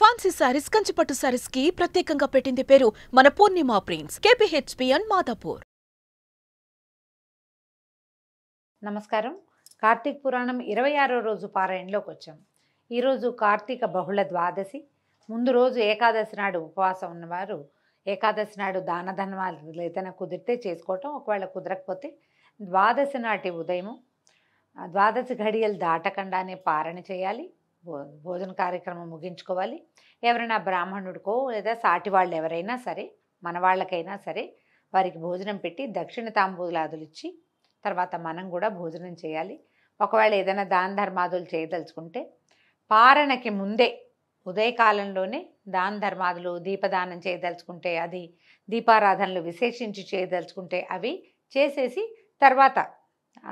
Fancy saris, కంచిపట్టు సారీస్ కి ప్రత్యేకంగా పెట్టింది పేరు మన పూర్ణిమ ప్రింట్స్, కేపీహెచ్పీ అండ్ మాదాపూర్. నమస్కారం. కార్తీక పురాణం 26వ రోజు పారాయణలోకి వచ్చాం. ఈరోజు కార్తీక బహుళ ద్వాదశి. ముందు రోజు ఏకాదశి నాడు ఉపవాసం ఉన్నవారు ఏకాదశి నాడు దాన ధర్మాలు ఏదైనా కుదిరితే చేసుకోవటం, ఒకవేళ కుదరకపోతే ద్వాదశి నాటి ఉదయము ద్వాదశి ఘడియలు దాటకుండానే పారణ చేయాలి. భోజన కార్యక్రమం ముగించుకోవాలి. ఎవరైనా బ్రాహ్మణుడికో లేదా సాటి వాళ్ళు ఎవరైనా సరే, మన వాళ్ళకైనా సరే వారికి భోజనం పెట్టి దక్షిణ తాంబూలాదులు ఇచ్చి తర్వాత మనం కూడా భోజనం చేయాలి. ఒకవేళ ఏదైనా దాన ధర్మాదులు చేయదలుచుకుంటే పారణకి ముందే ఉదయకాలంలోనే దాన ధర్మాదులు, దీపదానం చేయదలుచుకుంటే అది, దీపారాధనలు విశేషించి చేయదలుచుకుంటే అవి చేసేసి తర్వాత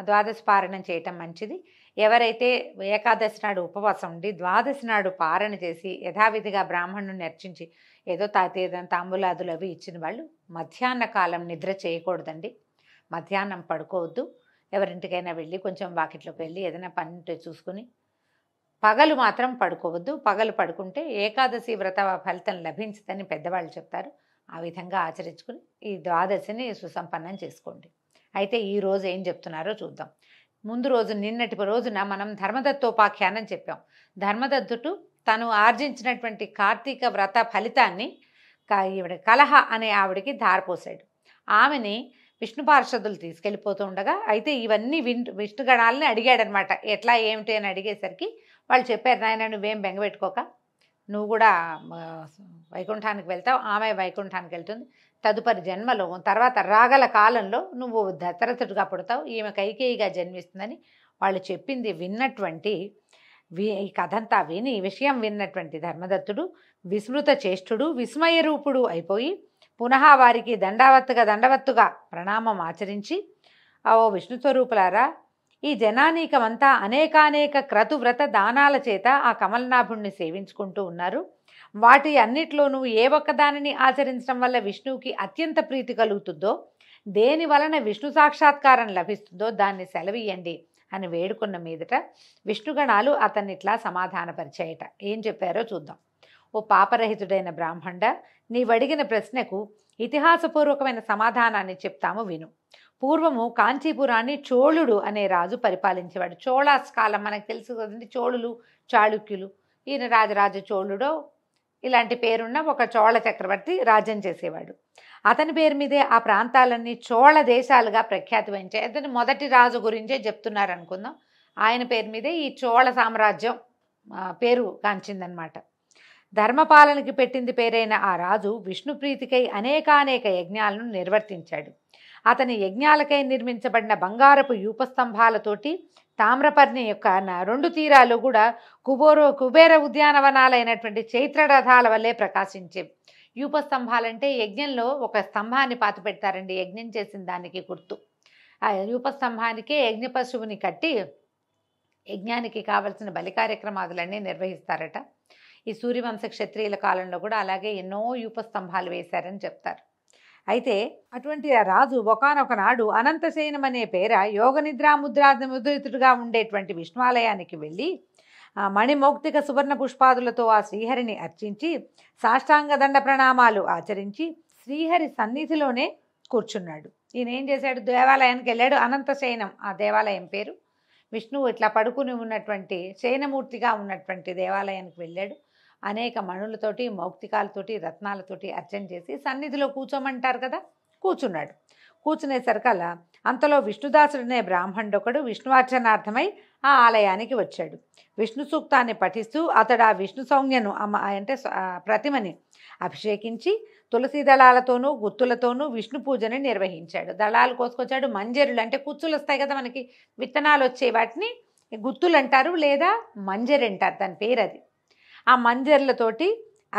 ద్వాదశి పారణం చేయటం మంచిది. ఎవరైతే ఏకాదశి నాడు ఉపవాసం ఉండి ద్వాదశి నాడు పారణ చేసి యథావిధిగా బ్రాహ్మణుని అర్చించి ఏదో తాంబూలాదులు అవి ఇచ్చిన వాళ్ళు మధ్యాహ్న కాలం నిద్ర చేయకూడదండి. మధ్యాహ్నం పడుకోవద్దు. ఎవరింటికైనా వెళ్ళి కొంచెం వాకిట్లోకి వెళ్ళి ఏదైనా పని ఉంటే చూసుకుని పగలు మాత్రం పడుకోవద్దు. పగలు పడుకుంటే ఏకాదశి వ్రత ఫలితం లభించదని పెద్దవాళ్ళు చెప్తారు. ఆ విధంగా ఆచరించుకుని ఈ ద్వాదశిని సుసంపన్నం చేసుకోండి. అయితే ఈరోజు ఏం చెప్తున్నారో చూద్దాం. ముందు రోజు నిన్నటి రోజున మనం ధర్మదత్తోపాఖ్యానం చెప్పాం. ధర్మదత్తుడు తను ఆర్జించినటువంటి కార్తీక వ్రత ఫలితాన్ని ఈవిడ కలహ అనే ఆవిడికి ధారపోసాడు. ఆమెని విష్ణు పార్షదులు తీసుకెళ్ళిపోతూ ఉండగా అయితే ఇవన్నీ విష్ణుగణాలని అడిగాడనమాట. ఎట్లా ఏమిటి అని అడిగేసరికి వాళ్ళు చెప్పారు, నాయన నువ్వేం బెంగపెట్టుకోక, నువ్వు కూడా వైకుంఠానికి వెళ్తావు, ఆమె వైకుంఠానికి వెళ్తుంది, తదుపరి జన్మలో తర్వాత రాగల కాలంలో నువ్వు దశరథుడిగా పుడతావు, ఈమె కైకేయిగా జన్మిస్తుందని వాళ్ళు చెప్పింది విన్నటువంటి ఈ కథంతా విని ఈ విషయం విన్నటువంటి ధర్మదత్తుడు విస్మృత చేష్టుడు, విస్మయ రూపుడు అయిపోయి పునః వారికి దండవత్తుగా ప్రణామం ఆచరించి, ఓ విష్ణు స్వరూపులారా, ఈ జనానీకమంతా అనేకానేక క్రతువ్రత దానాల చేత ఆ కమలనాభుణ్ణి సేవించుకుంటూ ఉన్నారు. వాటి అన్నిట్లోనూ ఏ ఒక్కదానిని ఆచరించడం వల్ల విష్ణువుకి అత్యంత ప్రీతి కలుగుతుందో, దేని వలన విష్ణు సాక్షాత్కారం లభిస్తుందో దాన్ని సెలవీయండి అని వేడుకున్న మీదట విష్ణుగణాలు అతన్ని ఇట్లా సమాధానపరిచాయట. ఏం చెప్పారో చూద్దాం. ఓ పాపరహితుడైన బ్రాహ్మణ, నీవడిగిన ప్రశ్నకు ఇతిహాసపూర్వకమైన సమాధానాన్ని చెప్తాము విను. పూర్వము కాంచీపురాన్ని చోళుడు అనే రాజు పరిపాలించేవాడు. చోళాస్ కాలం మనకు తెలుసు కదండి, చోళులు, చాళుక్యులు. ఈయన రాజరాజ చోళుడో ఇలాంటి పేరున్న ఒక చోళ చక్రవర్తి రాజ్యం చేసేవాడు. అతని పేరు మీదే ఆ ప్రాంతాలన్నీ చోళ దేశాలుగా ప్రఖ్యాతి వహించాయి. అతని మొదటి రాజు గురించే చెప్తున్నారు అనుకుందాం. ఆయన పేరు మీదే ఈ చోళ సామ్రాజ్యం పేరు కాంచిందనమాట. ధర్మపాలనకి పెట్టింది పేరైన ఆ రాజు విష్ణుప్రీతికై అనేకానేక యజ్ఞాలను నిర్వర్తించాడు. అతని యజ్ఞాలకై నిర్మించబడిన బంగారపు యూపస్తంభాలతోటి తామ్రపర్ణి యొక్క 2 తీరాలు కూడా కుబేర ఉద్యానవనాలైనటువంటి చైత్రరథాల వల్లే ప్రకాశించే. యూపస్తంభాలంటే యజ్ఞంలో ఒక స్తంభాన్ని పాతి పెడతారండి, యజ్ఞం చేసిన దానికి గుర్తు. ఆ యూపస్తంభానికే యజ్ఞ పశువుని కట్టి యజ్ఞానికి కావలసిన బలి కార్యక్రమాదులన్నీ నిర్వహిస్తారట. ఈ సూర్యవంశ క్షత్రియుల కాలంలో కూడా అలాగే ఎన్నో యూపస్తంభాలు వేశారని చెప్తారు. అయితే అటువంటి రాజు ఒకానొక నాడు అనంతశయనం అనే పేర యోగ ముద్రితుడుగా ఉండేటువంటి విష్ణువాలయానికి వెళ్ళి మణిమౌక్తిక సువర్ణ పుష్పాదులతో ఆ శ్రీహరిని అర్చించి సాష్టాంగ దండ ప్రణామాలు ఆచరించి శ్రీహరి సన్నిధిలోనే కూర్చున్నాడు. ఈయన ఏం చేశాడు, దేవాలయానికి వెళ్ళాడు. అనంతశయనం ఆ దేవాలయం పేరు. విష్ణువు ఇట్లా పడుకుని ఉన్నటువంటి శయనమూర్తిగా ఉన్నటువంటి దేవాలయానికి వెళ్ళాడు. అనేక మణులతోటి, మౌక్తికాలతోటి, రత్నాలతోటి అర్చన చేసి సన్నిధిలో కూర్చోమంటారు కదా, కూర్చున్నాడు. కూర్చునేసరికల్లా అంతలో విష్ణుదాసుడనే బ్రాహ్మణుడొకడు విష్ణువార్చనార్థమై ఆ ఆలయానికి వచ్చాడు. విష్ణు సూక్తాన్ని పఠిస్తూ అతడు ఆ విష్ణు సౌజ్ఞను అంటే ప్రతిమని అభిషేకించి తులసి దళాలతోనూ గుత్తులతోనూ విష్ణు పూజని నిర్వహించాడు. దళాలు కోసుకొచ్చాడు. మంజరులు అంటే కుచ్చులు వస్తాయి కదా మనకి, విత్తనాలు వచ్చే వాటిని గుత్తులు అంటారు లేదా మంజరి అంటారు, దాని పేరు అది. ఆ మంజర్లతోటి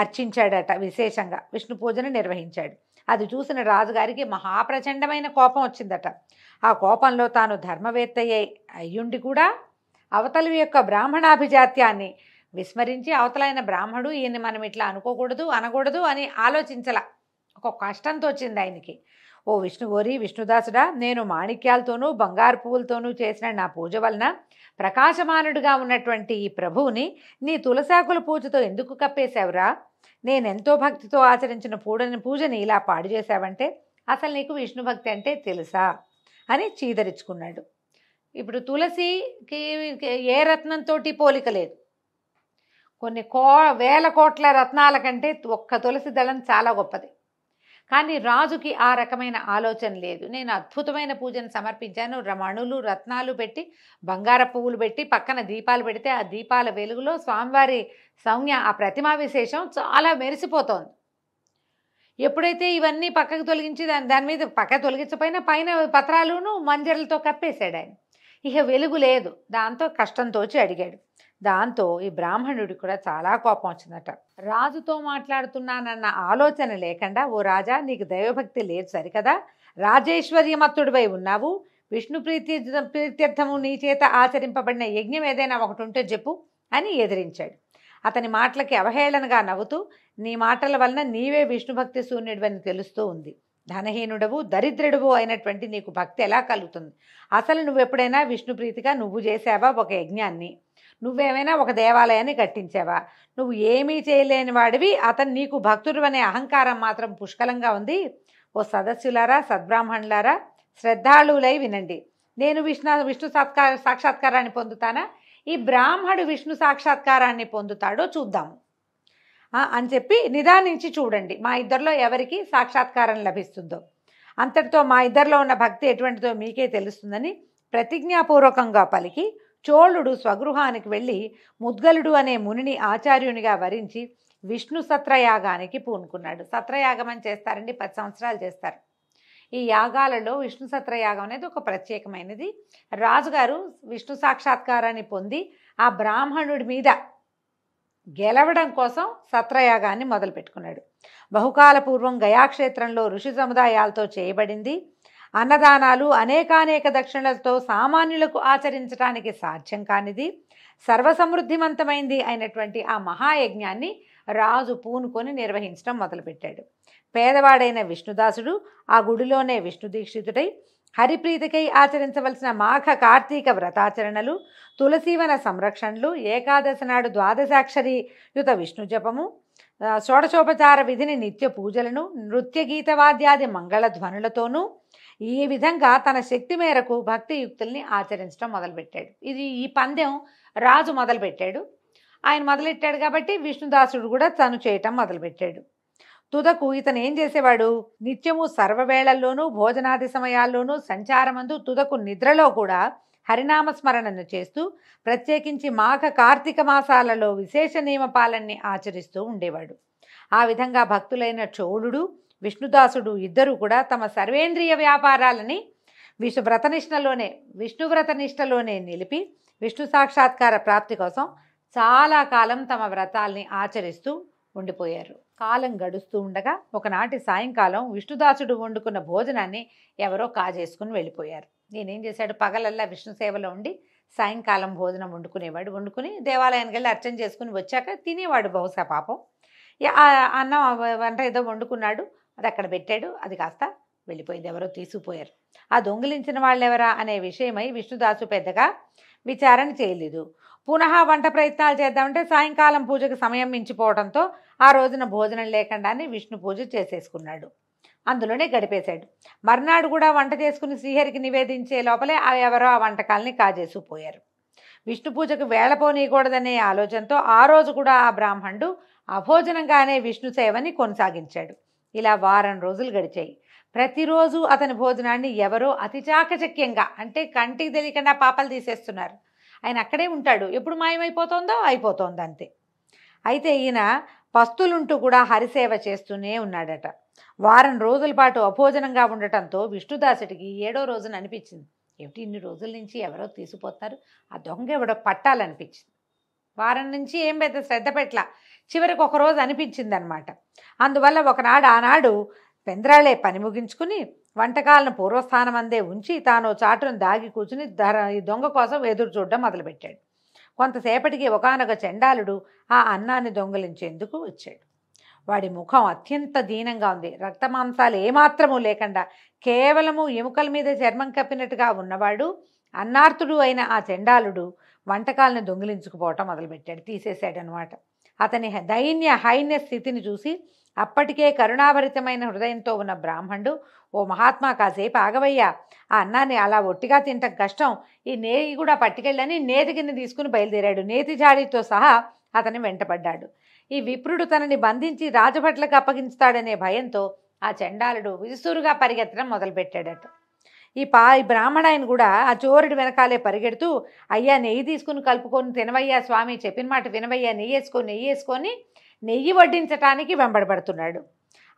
అర్చించాడట. విశేషంగా విష్ణు పూజను నిర్వహించాడు. అది చూసిన రాజుగారికి మహాప్రచండమైన కోపం వచ్చిందట. ఆ కోపంలో తాను ధర్మవేత్త అయ్యుండి కూడా అవతలి యొక్క బ్రాహ్మణాభిజాత్యాన్ని విస్మరించి అవతలైన బ్రాహ్మడు ఈయన్ని మనం ఇట్లా అనుకోకూడదు, అనకూడదు అని ఆలోచించలా. ఒక కష్టంతో వచ్చింది ఆయనకి. ఓరి విష్ణుదాసుడా, నేను మాణిక్యాలతోనూ బంగారు పువ్వులతోనూ చేసిన నా పూజ వలన ప్రకాశమానుడిగా ఉన్నటువంటి ఈ ప్రభువుని నీ తులసాకుల పూజతో ఎందుకు కప్పేశావురా? నేనెంతో భక్తితో ఆచరించిన పూజని ఇలా పాడు చేశావంటే అసలు నీకు విష్ణు భక్తి అంటే తెలుసా అని చీదరించుకున్నాడు. ఇప్పుడు తులసికి ఏ రత్నంతో పోలిక లేదు. కొన్ని వేల కోట్ల రత్నాల కంటే ఒక్క తులసి దళం చాలా గొప్పది. కానీ రాజుకి ఆ రకమైన ఆలోచన లేదు. నేను అద్భుతమైన పూజను సమర్పించాను, మణులు రత్నాలు పెట్టి బంగార పువ్వులు పెట్టి పక్కన దీపాలు పెడితే ఆ దీపాల వెలుగులో స్వామివారి సౌజ్ఞ ఆ ప్రతిమా విశేషం చాలా మెరిసిపోతోంది. ఎప్పుడైతే ఇవన్నీ పక్కకు తొలగించి దాని మీద పక్క తొలగించపోయినా పైన పత్రాలును మంజరులతో కప్పేశాడు ఆయన. ఇక వెలుగు లేదు. దాంతో కష్టంతోచి అడిగాడు. దాంతో ఈ బ్రాహ్మణుడికి కూడా చాలా కోపం వచ్చిందట. రాజుతో మాట్లాడుతున్నానన్న ఆలోచన లేకుండా, ఓ రాజా, నీకు దైవభక్తి లేదు సరికదా? రాజేశ్వర్యమత్తుడిపై ఉన్నావు. విష్ణు ప్రీత్యర్థము నీ చేత ఆచరింపబడిన యజ్ఞం ఏదైనా ఒకటి ఉంటే చెప్పు అని ఎదిరించాడు. అతని మాటలకి అవహేళనగా నవ్వుతూ, నీ మాటల వలన నీవే విష్ణుభక్తి శూన్యుడివని తెలుస్తూ ఉంది. ధనహీనుడవు దరిద్రుడవు అయినటువంటి నీకు భక్తి ఎలా కలుగుతుంది? అసలు నువ్వెప్పుడైనా విష్ణుప్రీతిగా నువ్వు చేసావా ఒక యజ్ఞాన్ని? నువ్వేమైనా ఒక దేవాలయాన్ని కట్టించావా? నువ్వు ఏమీ చేయలేని వాడివి. అతను నీకు భక్తుడు అనే అహంకారం మాత్రం పుష్కలంగా ఉంది. ఓ సదస్సులారా, సద్బ్రాహ్మణులారా, శ్రద్ధాళులై వినండి. నేను విష్ణు సాక్షాత్కారాన్ని పొందుతానా? ఈ బ్రాహ్మడు విష్ణు సాక్షాత్కారాన్ని పొందుతాడో చూద్దాము అని చెప్పి నిదానించి చూడండి. మా ఇద్దరిలో ఎవరికి సాక్షాత్కారం లభిస్తుందో, అంతటితో మా ఇద్దరిలో ఉన్న భక్తి ఎటువంటిదో మీకే తెలుస్తుందని ప్రతిజ్ఞాపూర్వకంగా పలికి చోళుడు స్వగృహానికి వెళ్ళి ముద్గలుడు అనే మునిని ఆచార్యునిగా వరించి విష్ణు సత్రయాగానికి పూనుకున్నాడు. సత్రయాగం అని చేస్తారండి, 10 సంవత్సరాలు చేస్తారు. ఈ యాగాలలో విష్ణు సత్రయాగం అనేది ఒక ప్రత్యేకమైనది. రాజుగారు విష్ణు సాక్షాత్కారాన్ని పొంది ఆ బ్రాహ్మణుడి మీద గెలవడం కోసం సత్రయాగాన్ని మొదలుపెట్టుకున్నాడు. బహుకాల పూర్వం గయాక్షేత్రంలో ఋషి సముదాయాలతో చేయబడింది. అన్నదానాలు అనేకానేక దక్షిణలతో సామాన్యులకు ఆచరించడానికి సాధ్యం కానిది, సర్వసమృద్ధిమంతమైంది అయినటువంటి ఆ మహాయజ్ఞాన్ని రాజు పూనుకొని నిర్వహించడం మొదలుపెట్టాడు. పేదవాడైన విష్ణుదాసుడు ఆ గుడిలోనే విష్ణు దీక్షితుడై హరిప్రీతికై ఆచరించవలసిన మాఘ కార్తీక వ్రతాచరణలు, తులసీవన సంరక్షణలు, ఏకాదశి నాడు ద్వాదశాక్షరి యుత విష్ణు జపము, షోడశోపచార విధిని నిత్య పూజలను, నృత్య గీతవాద్యాది మంగళ ధ్వనులతోనూ ఈ విధంగా తన శక్తి మేరకు భక్తియుక్తుల్ని ఆచరించడం మొదలుపెట్టాడు. ఈ పందెం రాజు మొదలుపెట్టాడు. ఆయన మొదలెట్టాడు కాబట్టి విష్ణుదాసుడు కూడా తను చేయటం మొదలుపెట్టాడు. తుదకు ఇతను ఏం చేసేవాడు? నిత్యము సర్వవేళల్లోనూ భోజనాది సమయాల్లోనూ సంచారమందు తుదకు నిద్రలో కూడా హరినామస్మరణను చేస్తూ ప్రత్యేకించి మాఘ కార్తీక మాసాలలో విశేష నియమపాలన్ని ఆచరిస్తూ ఉండేవాడు. ఆ విధంగా భక్తులైన చోళుడు విష్ణుదాసుడు ఇద్దరు కూడా తమ సర్వేంద్రియ వ్యాపారాలని విష్ణువ్రతనిష్టలోనే నిలిపి విష్ణు సాక్షాత్కార ప్రాప్తి కోసం చాలా కాలం తమ వ్రతాల్ని ఆచరిస్తూ ఉండిపోయారు. కాలం గడుస్తూ ఉండగా ఒకనాటి సాయంకాలం విష్ణుదాసుడు వండుకున్న భోజనాన్ని ఎవరో కాజేసుకుని వెళ్ళిపోయారు. నేనేం చేశాడు? పగలల్లా విష్ణు సేవలో ఉండి సాయంకాలం భోజనం వండుకునేవాడు. వండుకుని దేవాలయానికి వెళ్ళి అర్చన చేసుకుని వచ్చాక తినేవాడు. బహుశా పాపం అన్నం వంట ఏదో వండుకున్నాడు, అది అక్కడ పెట్టాడు, అది కాస్త వెళ్ళిపోయింది. ఎవరో తీసుకుపోయారు. ఆ దొంగిలించిన వాళ్ళెవరా అనే విషయమై విష్ణుదాసు పెద్దగా విచారణ చేయలేదు. పునః వంట ప్రయత్నాలు చేద్దామంటే సాయంకాలం పూజకు సమయం మించిపోవడంతో ఆ రోజున భోజనం లేకుండానే విష్ణు పూజ చేసేసుకున్నాడు. అందులోనే గడిపేశాడు. మర్నాడు కూడా వంట చేసుకుని శ్రీహరికి నివేదించే లోపలే ఎవరో ఆ వంటకాలని కాజేసుకుపోయారు. విష్ణు పూజకు వేళపోనీయకూడదనే ఆలోచనతో ఆ రోజు కూడా ఆ బ్రాహ్మణుడు అభోజనంగానే విష్ణు సేవని కొనసాగించాడు. ఇలా వారం రోజులు గడిచాయి. ప్రతిరోజు అతని భోజనాన్ని ఎవరో అతి చాకచక్యంగా, అంటే కంటికి తెలియకుండా పాపలు తీసేస్తున్నారు. ఆయన అక్కడే ఉంటాడు. ఎప్పుడు మాయమైపోతుందో అయిపోతుంది అంతే. అయితే ఈయన పస్తులుంటూ కూడా హరిసేవ చేస్తూనే ఉన్నాడట. వారం రోజుల పాటు అభోజనంగా ఉండటంతో విష్ణుదాసుడికి 7వ రోజున అనిపించింది, ఏమిటి ఇన్ని రోజుల నుంచి ఎవరో తీసుకుపోతున్నారు, ఆ దొంగ ఎవడో పట్టాలనిపించింది. వారం నుంచి ఏం పెద్ద శ్రద్ధ పెట్టలా. చివరికి ఒకరోజు అనిపించింది అనమాట. అందువల్ల ఆనాడు పెంద్రాళే పని ముగించుకుని వంటకాలను పూర్వస్థానం అందే ఉంచి తాను చాటును దాగి కూర్చుని ఈ దొంగ కోసం ఎదురు చూడడం మొదలుపెట్టాడు. కొంతసేపటికి ఒకానొక చండాలుడు ఆ అన్నాన్ని దొంగిలించేందుకు వచ్చాడు. వాడి ముఖం అత్యంత దీనంగా ఉంది. రక్తమాంసాలు ఏమాత్రము లేకుండా కేవలము ఎముకల మీద చర్మం కప్పినట్టుగా ఉన్నవాడు, అన్నార్తుడు అయిన ఆ చండాలుడు వంటకాలను దొంగిలించుకుపోవటం మొదలుపెట్టాడు, తీసేశాడనమాట. అతని హైన్య స్థితిని చూసి అప్పటికే కరుణాభరితమైన హృదయంతో ఉన్న బ్రాహ్మణుడు, ఓ మహాత్మా కాసేపు ఆగవయ్యా, ఆ అన్నాన్ని అలా ఒట్టిగా తింటం కష్టం, ఈ నేతి కూడా పట్టుకెళ్ళని నేతి గిన్నె తీసుకుని బయలుదేరాడు. నేతి జాడీతో సహా అతని వెంటపడ్డాడు. ఈ విప్రుడు తనని బంధించి రాజభట్లకు అప్పగించుతాడనే భయంతో ఆ చండాలుడు విసురుగా పరిగెత్తడం మొదలుపెట్టాడట. ఈ బ్రాహ్మణాయన కూడా ఆ చోరుడి వెనకాలే పరిగెడుతూ, అయ్యా నెయ్యి తీసుకుని కలుపుకొని తినవయ్యా స్వామి, చెప్పిన మాట వినవయ్యా, నెయ్యి వేసుకొని నెయ్యి వడ్డించటానికి వెంబడబడుతున్నాడు.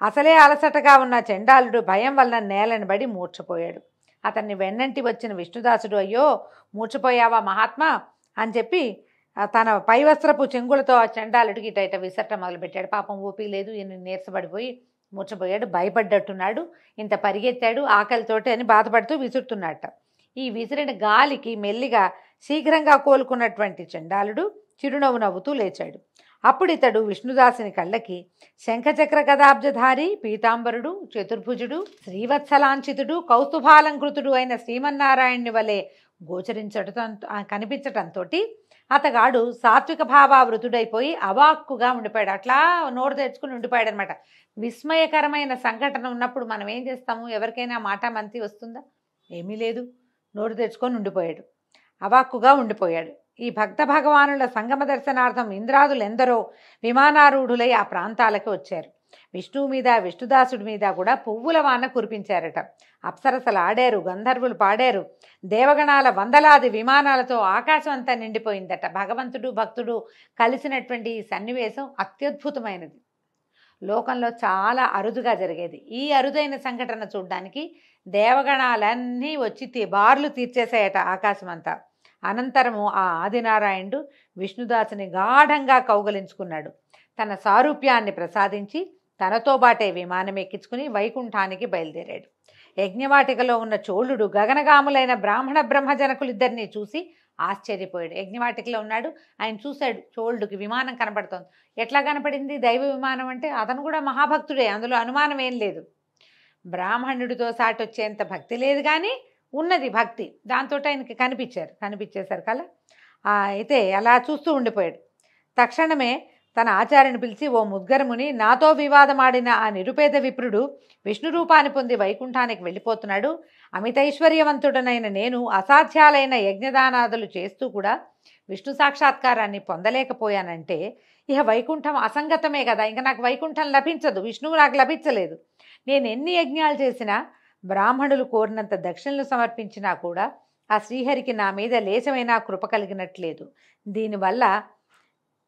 అసలే అలసటగా ఉన్న చండాలుడు భయం వలన నేలను బడి మూర్ఛపోయాడు. అతన్ని వెన్నంటి వచ్చిన విష్ణుదాసుడు, అయ్యో మూర్ఛపోయావా మహాత్మా అని చెప్పి తన పైవస్త్రపు చెంగులతో ఆ చండాలుడికి ఇట విసరటం మొదలుపెట్టాడు. పాపం ఊపి లేదు, ఈయన నీరసపడిపోయి మూర్ఛపోయాడు, భయపడ్డట్టున్నాడు, ఇంత పరిగెత్తాడు ఆకలితోటి అని బాధపడుతూ విసురుతున్నట్ట. ఈ విసిరిన గాలికి మెల్లిగా శీఘ్రంగా కోలుకున్నటువంటి చండాలుడు చిరునవ్వు నవ్వుతూ లేచాడు. అప్పుడు ఇతడు విష్ణుదాసుని కళ్ళకి శంఖచక్ర గదాబ్జధారి, పీతాంబరుడు, చతుర్భుజుడు, శ్రీవత్సలాంఛితుడు, కౌస్తుభాలంకృతుడు అయిన శ్రీమన్నారాయణుని వలె కనిపించటంతో అతగాడు సాత్విక భావావృతుడైపోయి అవాక్కుగా ఉండిపోయాడు. అట్లా నోరు తెచ్చుకుని ఉండిపోయాడు అనమాట. విస్మయకరమైన సంఘటన ఉన్నప్పుడు మనం ఏం చేస్తాము? ఎవరికైనా మాట మంతి వస్తుందా? ఏమీ లేదు, నోరు తెచ్చుకొని ఉండిపోయాడు, అవాక్కుగా ఉండిపోయాడు. ఈ భక్త భగవానుల సంగమ దర్శనార్థం ఇంద్రాదులెందరో విమానారూఢులై ఆ ప్రాంతాలకు వచ్చారు. విష్ణువు మీద, విష్ణుదాసుడి మీద కూడా పువ్వుల వాన కురిపించారట. అప్సరసలు ఆడారు, గంధర్వులు పాడారు, దేవగణాల వందలాది విమానాలతో ఆకాశం అంతా నిండిపోయిందట. భగవంతుడు భక్తుడు కలిసినటువంటి ఈ సన్నివేశం అత్యద్భుతమైనది, లోకంలో చాలా అరుదుగా జరిగేది. ఈ అరుదైన సంఘటన చూడ్డానికి దేవగణాలన్నీ వచ్చి బార్లు తీర్చేసాయట ఆకాశం అంతా. అనంతరము ఆ ఆదినారాయణుడు విష్ణుదాసుని గాఢంగా కౌగలించుకున్నాడు. తన సారూప్యాన్ని ప్రసాదించి తనతో బాటే విమానం ఎక్కించుకుని వైకుంఠానికి బయలుదేరాడు. యజ్ఞవాటికలో ఉన్న చోళుడు గగనగాములైన బ్రాహ్మణ బ్రహ్మజనకులిద్దరినీ చూసి ఆశ్చర్యపోయాడు. యజ్ఞవాటికలో ఉన్నాడు, ఆయన చూశాడు, చోళుడికి విమానం కనపడుతోంది. ఎట్లా కనపడింది? దైవ విమానం అంటే అతను కూడా మహాభక్తుడే, అందులో అనుమానం ఏం లేదు. బ్రాహ్మణుడితో సాటి వచ్చేంత భక్తి లేదు కానీ ఉన్నది భక్తి, దాంతో ఆయనకి కనిపించేశారు కలా. అయితే అలా చూస్తూ ఉండిపోయాడు. తక్షణమే తన ఆచార్యని పిలిచి, ఓ ముద్గరముని, నాతో వివాదమాడిన ఆ నిరుపేద విప్రుడు విష్ణు రూపాన్ని పొంది వైకుంఠానికి వెళ్ళిపోతున్నాడు. అమితైశ్వర్యవంతుడనైన నేను అసాధ్యాలైన యజ్ఞదానాదులు చేస్తూ కూడా విష్ణు సాక్షాత్కారాన్ని పొందలేకపోయానంటే ఇక వైకుంఠం అసంగతమే కదా, ఇంకా నాకు వైకుంఠం లభించదు, విష్ణువు నాకు లభించలేదు. నేను ఎన్ని యజ్ఞాలు చేసినా, బ్రాహ్మణులు కోరినంత దక్షిణలు సమర్పించినా కూడా ఆ శ్రీహరికి నా మీద లేశమైనా కృప కలిగినట్లేదు. దీనివల్ల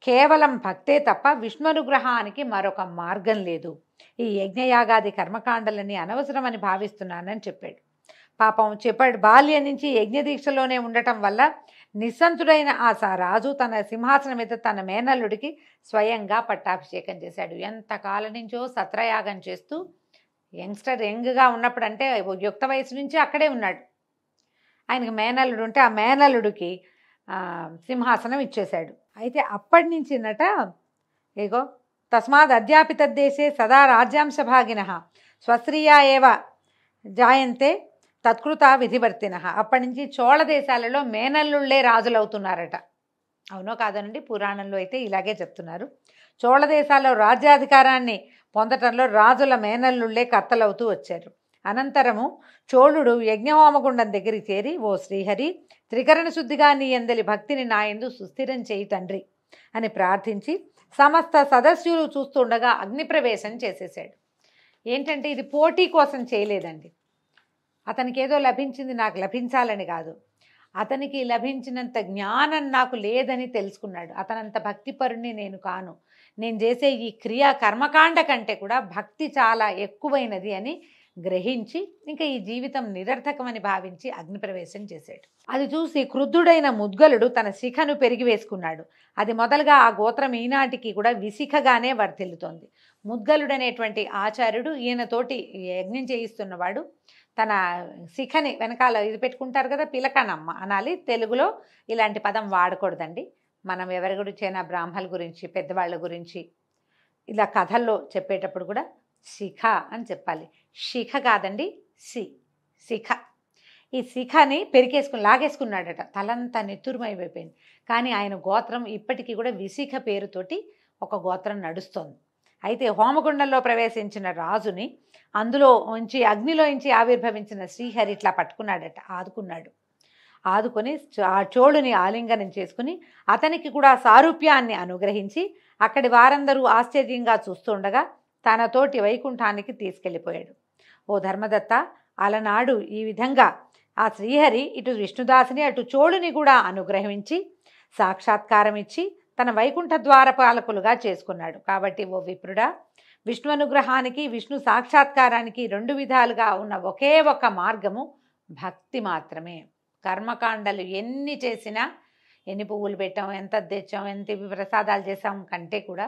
కేవలం భక్తే తప్ప విష్ణునుగ్రహానికి మరొక మార్గం లేదు. ఈ యజ్ఞయాగాది కర్మకాండలని అనవసరమని భావిస్తున్నానని చెప్పాడు. పాపం చెప్పాడు, బాల్యం నుంచి యజ్ఞదీక్షలోనే ఉండటం వల్ల నిస్సంతుడైన ఆ రాజు తన సింహాసనం మీద తన మేనల్లుడికి స్వయంగా పట్టాభిషేకం చేశాడు. ఎంతకాలం నుంచో సత్రయాగం చేస్తూ యంగ్గా ఉన్నప్పుడు, అంటే యుక్త వయసు నుంచి అక్కడే ఉన్నాడు. ఆయనకి మేనల్లుడు ఉంటే ఆ మేనల్లుడికి సింహాసనం ఇచ్చేశాడు. అయితే అప్పటి నుంచినట ఏగో తస్మాత్ అధ్యాపితద్దేశే సదా రాజ్యాంశ భాగిన స్వస్త్రీయా ఏవ జాయంతే తత్కృత విధివర్తిన. అప్పటి నుంచి చోళ దేశాలలో మేనల్లుళ్ళే రాజులవుతున్నారట. అవునో కాదనండి, పురాణంలో అయితే ఇలాగే చెప్తున్నారు. చోళ దేశాల్లో రాజ్యాధికారాన్ని పొందటంలో రాజుల మేనల్లుళ్ళే కర్తలవుతూ వచ్చారు. అనంతరము చోళుడు యజ్ఞహోమగుండం దగ్గరికి చేరి, ఓ శ్రీహరి, త్రికరణ శుద్ధిగా నీ ఎందలి భక్తిని నా యందు సుస్థిరం చేయి తండ్రి అని ప్రార్థించి సమస్త సదస్యులు చూస్తుండగా అగ్నిప్రవేశం చేసేసాడు. ఏంటంటే ఇది పోటీ కోసం చేయలేదండి. అతనికి ఏదో లభించింది నాకు లభించాలని కాదు, అతనికి లభించినంత జ్ఞానం నాకు లేదని తెలుసుకున్నాడు. అతనంత భక్తిపరుని నేను కాను, నేను చేసే ఈ క్రియా కర్మకాండ కంటే కూడా భక్తి చాలా ఎక్కువైనది అని గ్రహించి ఇంకా ఈ జీవితం నిరర్థకమని భావించి అగ్నిప్రవేశం చేశాడు. అది చూసి క్రుద్ధుడైన ముద్గలుడు తన శిఖను పెరిగి వేసుకున్నాడు. అది మొదలుగా ఆ గోత్రం ఈనాటికి కూడా విశిఖగానే వర్ధిల్లుతోంది. ముద్గలుడనేటువంటి ఆచార్యుడు ఈయనతోటి యజ్ఞం చేయిస్తున్నవాడు తన శిఖని వెనకాల ఇది పెట్టుకుంటారు కదా, పిలకనమ్మ అనాలి. తెలుగులో ఇలాంటి పదం వాడకూడదండి. మనం ఎవరి గురించైనా బ్రాహ్మణుల గురించి, పెద్దవాళ్ళ గురించి, ఇలా కథల్లో చెప్పేటప్పుడు కూడా శిఖ అని చెప్పాలి. శిఖ కాదండి, శిఖ. ఈ శిఖని లాగేసుకున్నాడట, తలంతా నెత్తురుమైపోయింది. కానీ ఆయన గోత్రం ఇప్పటికీ కూడా విశిఖ పేరుతోటి ఒక గోత్రం నడుస్తోంది. అయితే హోమగుండంలో ప్రవేశించిన రాజుని అగ్నిలోంచి ఆవిర్భవించిన శ్రీహరి ఇట్లా పట్టుకున్నాడట, ఆదుకొని ఆ చోళుని ఆలింగనం చేసుకుని అతనికి కూడా సారూప్యాన్ని అనుగ్రహించి అక్కడి వారందరూ ఆశ్చర్యంగా చూస్తుండగా తనతోటి వైకుంఠానికి తీసుకెళ్ళిపోయాడు. ఓ ధర్మదత్త, అలనాడు ఈ విధంగా ఆ శ్రీహరి ఇటు విష్ణుదాసుని అటు చోళుని కూడా అనుగ్రహించి సాక్షాత్కారం ఇచ్చి తన వైకుంఠ ద్వారపాలకులుగా చేసుకున్నాడు. కాబట్టి ఓ విప్రుడా, విష్ణు అనుగ్రహానికి విష్ణు సాక్షాత్కారానికి 2 విధాలుగా ఉన్న ఒకే ఒక మార్గము భక్తి మాత్రమే. కర్మకాండలు ఎన్ని చేసినా, ఎన్ని పువ్వులు పెట్టాం, ఎంత తెచ్చాం, ఎంత ప్రసాదాలు చేసాం కంటే కూడా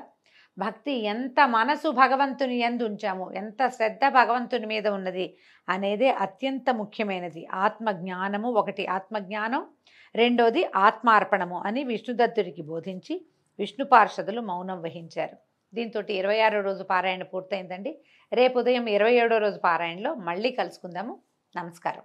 భక్తి, ఎంత మనసు భగవంతుని యందు ఉంచాము, ఎంత శ్రద్ధ భగవంతుని మీద ఉన్నది అనేదే అత్యంత ముఖ్యమైనది. ఆత్మజ్ఞానము ఒకటి, ఆత్మజ్ఞానం రెండోది ఆత్మార్పణము అని విష్ణుదత్తుడికి బోధించి విష్ణు పార్షదులు మౌనం వహించారు. దీంతో 26వ రోజు పారాయణ పూర్తయిందండి. రేపు ఉదయం 27వ రోజు పారాయణలో మళ్ళీ కలుసుకుందాము. నమస్కారం.